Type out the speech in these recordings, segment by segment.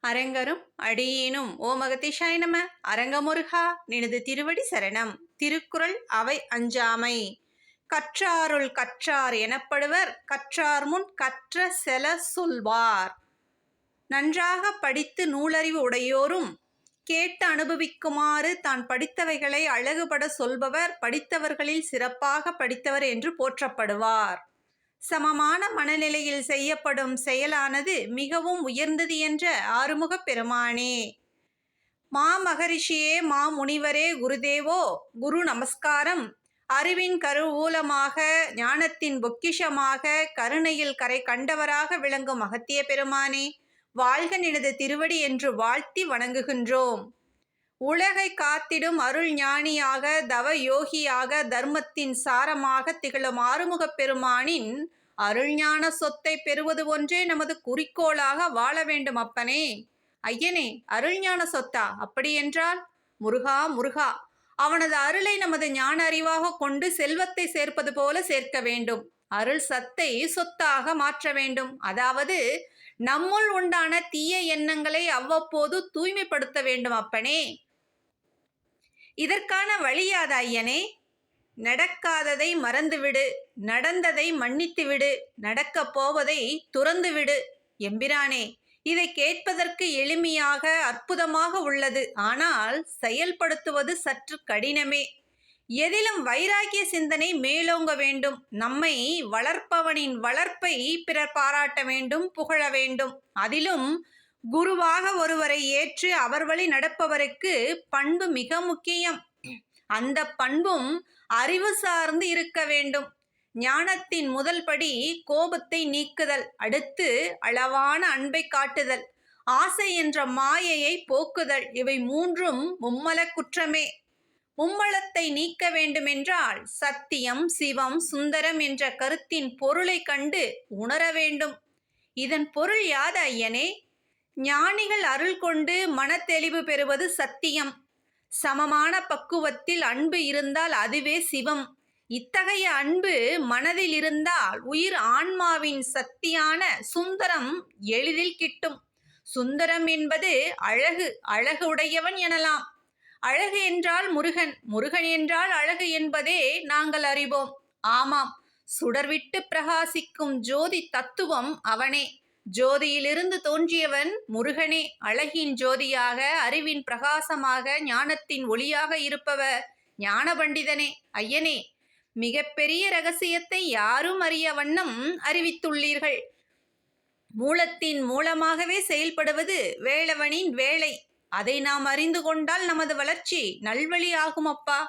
அரங்கரும் அடியேனும் ஓம் அகதீஷாய நம. அரங்கமுருகா நினது திருவடி சரணம். திருக்குறள் அவை அஞ்சாமை. கற்றாருள் கற்றார் எனப்படுவர் கற்றார் முன் கற்ற செல சொல்வார். நன்றாக படித்து நூலறிவு உடையோரும் கேட்டு அனுபவிக்குமாறு தான் படித்தவைகளை அழகுபட சொல்பவர் படித்தவர்களில் சிறப்பாக படித்தவர் என்று போற்றப்படுவார். சமமான மனநிலையில் செய்யப்படும் செயலானது மிகவும் உயர்ந்தது என்ற ஆறுமுகப் பெருமானே. மாமகரிஷியே, மாமுனிவரே, குருதேவோ, குரு நமஸ்காரம். அறிவின் கருவூலமாக, ஞானத்தின் பொக்கிஷமாக, கருணையில் கரை கண்டவராக விளங்கும் அகத்திய பெருமானே, வாழ்க நினது திருவடி என்று வாழ்த்தி வணங்குகின்றோம். உலகை காத்திடும் அருள் ஞானியாக, தவ யோகியாக, தர்மத்தின் சாரமாக திகழும் ஆறுமுகப் பெருமானின் அருள்ஞான சொத்தை பெறுவது ஒன்றே நமது குறிக்கோளாக வாழ வேண்டும் அப்பனே. ஐயனே, அருள்ஞான சொத்தா? அப்படியென்றால் முருகா முருகா, அவனது அருளை நமது ஞான அறிவாக கொண்டு செல்வத்தை சேர்ப்பது போல சேர்க்க வேண்டும். அருள் சத்தை சொத்தாக மாற்ற வேண்டும். அதாவது நம்முள் உண்டான தீய எண்ணங்களை அவ்வப்போது தூய்மைப்படுத்த வேண்டும் அப்பனே. இதற்கான வழியாத ஐயனே? நடக்காததை மறந்துவிடு, நடந்ததை மன்னித்துவிடு, நடக்கப் போவதை துறந்துவிடு. எம்பிரானே, இதை கேட்பதற்கு எளிமையாக அற்புதமாக உள்ளது. ஆனால் செயல்படுத்துவது சற்று கடினமே. எதிலும் வைராகிய சிந்தனை மேலோங்க வேண்டும். நம்மை வளர்ப்பவனின் வளர்ப்பை பிறர் பாராட்ட வேண்டும், புகழ வேண்டும். அதிலும் குருவாக ஒருவரை ஏற்று அவர் வழி நடப்பவருக்கு பண்பு மிக முக்கியம். அந்த பண்பும் அறிவு சார்ந்து இருக்க வேண்டும். ஞானத்தின் முதல் படி கோபத்தை நீக்குதல், அடுத்து அளவான அன்பை காட்டுதல், ஆசை என்ற மாயையை போக்குதல். இவை மூன்றும் மும்மல குற்றமே. மும்மலத்தை நீக்க வேண்டுமென்றால் சத்தியம், சிவம், சுந்தரம் என்ற கருத்தின் பொருளை கண்டு உணர வேண்டும். இதன் பொருள் யாது ஐயனே? ஞானிகள் அருள் கொண்டு மனத்தெளிவு பெறுவது சத்தியம். சமமான பக்குவத்தில் அன்பு இருந்தால் அதுவே சிவம். இத்தகைய அன்பு மனதில் இருந்தால் உயிர் ஆன்மாவின் சக்தியான சுந்தரம் எளிதில் கிட்டும். சுந்தரம் என்பது அழகு, அழகு உடையவன் எனலாம். அழகு என்றால் முருகன், முருகன் என்றால் அழகு என்பதே நாங்கள் அறிவோம். ஆமாம், சுடர்விட்டு பிரகாசிக்கும் ஜோதி தத்துவம் அவனே. ஜோதியிலிருந்து தோன்றியவன் முருகனே. அழகின் ஜோதியாக, அறிவின் பிரகாசமாக, ஞானத்தின் ஒளியாக இருப்பவர் ஞான பண்டிதனே. ஐயனே, மிகப்பெரிய இரகசியத்தை யாரும் அறிய வண்ணம் அறிவித்துள்ளீர்கள். மூலத்தின் மூலமாகவே செயல்படுவது வேளவனின் வேலை. அதை நாம் அறிந்து கொண்டால் நமது வளர்ச்சி நல்வழி ஆகும் அப்பா.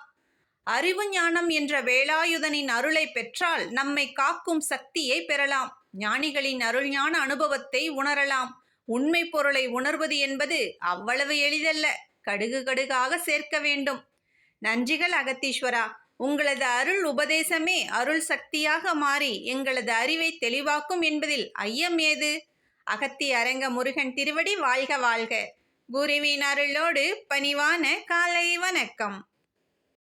அறிவு ஞானம் என்ற வேலாயுதனின் அருளை பெற்றால் நம்மை காக்கும் சக்தியை பெறலாம். ஞானிகளின் அருள்ஞான அனுபவத்தை உணரலாம். உண்மை பொருளை உணர்வது என்பது அவ்வளவு எளிதல்ல. கடுகு கடுகாக சேர்க்க வேண்டும். நன்றிகள் அகத்தீஸ்வரா. உங்களது அருள் உபதேசமே அருள் சக்தியாக மாறி எங்களது அறிவை தெளிவாக்கும் என்பதில் ஐயம் ஏது? அகத்திய அரங்க முருகன் திருவடி வாழ்க வாழ்க. குருவின் அருளோடு பணிவான காலை வணக்கம்.